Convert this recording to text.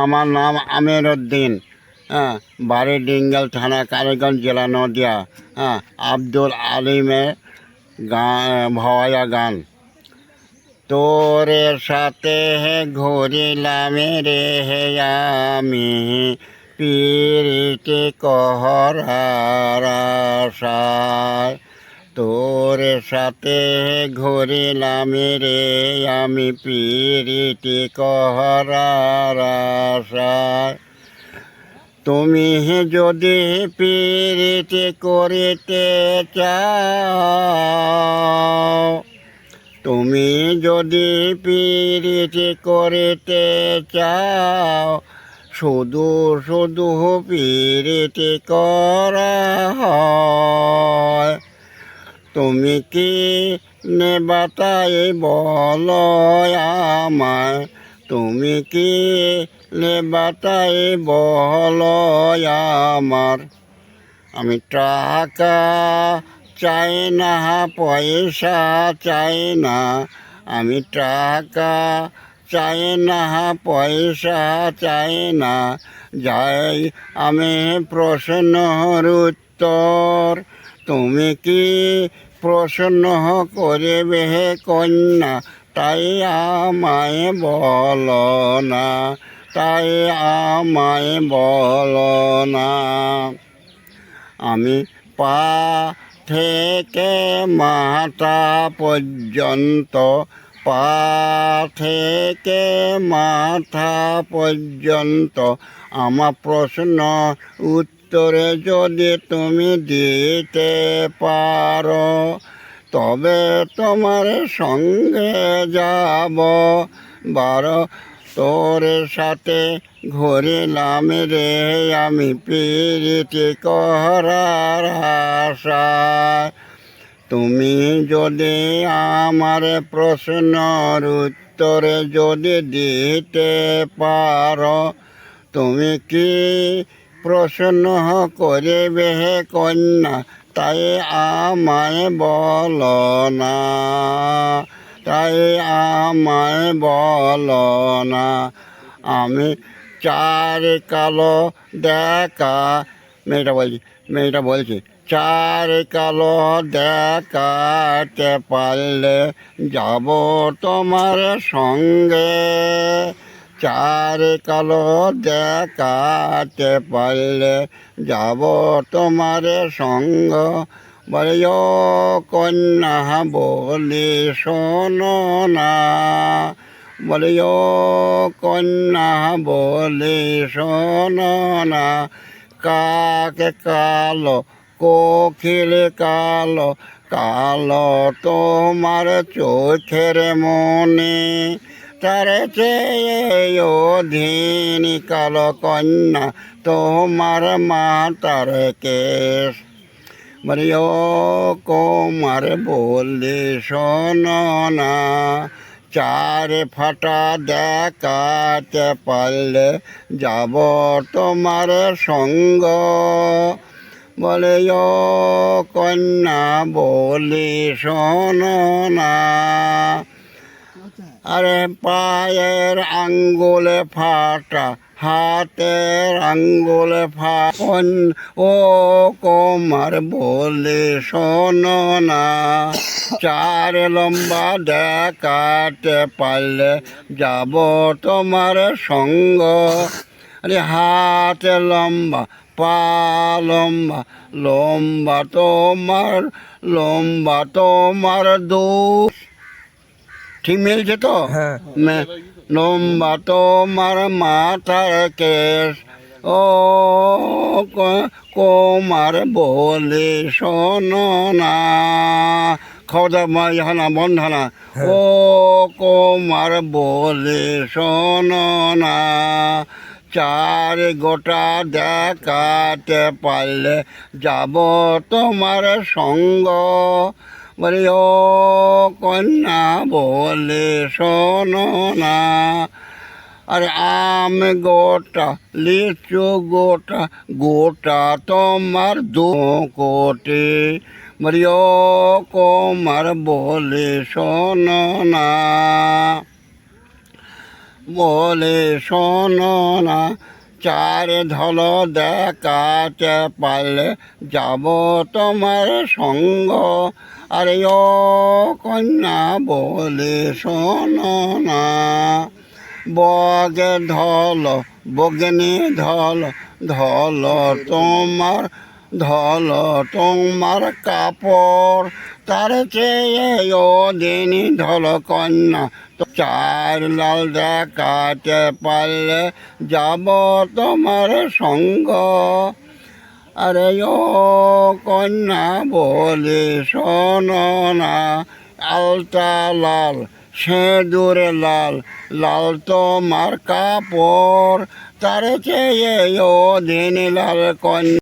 আমার নাম আমির উদ্দিন, হ্যাঁ, বাড়ি ডিঙ্গল, থানা কালীগঞ্জ, জেলা নদিয়া। হ্যাঁ, আব্দুল আলিমের ভাওয়াইয়া গান। তোরে সাথে ঘুরিলাম রে হে আমি, পিরিতি কহরার আশায়। তোরে সাথে ঘুরিলাম রে আমি, পিরিতি কহরার আশায়। তুমি যদি পিরিতি করিতে চাও, তুমি যদি পিরিতি করিতে চাও, শুধু শুধু পিরিতি করা হয়। তুমি কি নেবা তাই বলো আমায়, তুমি কি নেবা তাই বলো আমার। আমি টাকা চাই না, পয়সা চাই না, আমি টাকা চাই না, পয়সা চাই না। যাই আমি প্রশ্নর উত্তর, তুমি কি প্রশ্ন করিবে কন্যা, তাই আমায় বলো না, তাই আমায় বলো না। আমি পা থেকে মাথা পর্যন্ত, পা থেকে মাথা পর্যন্ত আমার প্রশ্ন উত্তরে যদি তুমি দিতে পারো, তবে তোমার সঙ্গে যাব বারো। তোর সাথে ঘুরিলাম রে আমি, পিরিতি করার আশায়। তুমি যদি আমার প্রশ্নর উত্তরে যদি দিতে পারো, তুমি কি প্রশ্ন করিবে কন্যা, তাই আমায় বলো না, তাই আমায় বলো না। আমি চার কালো দেখা, মেয়েটা বলছি, চার কালো দেখাতে পারলে যাব তোমার সঙ্গে, চার কালো দেখাতে পারলে যাব তোমার সঙ্গ। বলে ও কন্যা বলি শোনো না, বলে ও কন্যা বলি শোনো না। কাকে কালো, কোকিল কালো, কালো তোমার চোখের মনে, তার চেয়ে অধীন কালো কন্যা তোমার মাতার কেশ। বলে ও কুমার বলি শোনো না, চার ফাটা দেখাতে পারলে যাব তোমার সঙ্গ। বলে ও কন্যা বলি শোনো না। আরে পায়ের আঙ্গুলে ফাটা, হাতের আঙ্গুলে ফাটন, ও কুমার বলে শোনো না। চার লম্বা দেখাতে পারলে যাব তোমার সঙ্গ। আরে হাত লম্বা, পা লম্বা, লম্বা তোমার, লম্বা তোমার দু, ঠিক মিলছে তো? হ্যাঁ। লম্বা তোমার মাথার কেশ, ও কুমার বলে শোনো না। খবরদার হানা বন্ধ হানা। ও কুমার বলে শোনো না, চার গোটা দেখাতে পারলে যাব তোমার সঙ্গ। বলে ও কন্যা বলে শোনো না। আরে আম গোটা, লিচু গোটা, গোটা তোমার 2 কোটি। বলি ও কুমার বলে শোনো না। বলে শোনো না, চার ধল দেখাতে পারলে যাব তোমার সঙ্গ। আরে ও কন্যা বলে শোনো না, বগে ধল বগনি ধল, ধল তোমার ধল তোমার কাপড়, তার চেয়ে ও দিনই ধল কন্যা, তো চার লাল দেখাতে পারলে যাব তোমার সঙ্গ। আরে ও কন্যা বলে শোনো না, আলতা লাল সেঁদুরে লাল, লাল তোমার কাপড়, তার চেয়ে ও দিন লাল কন্যা।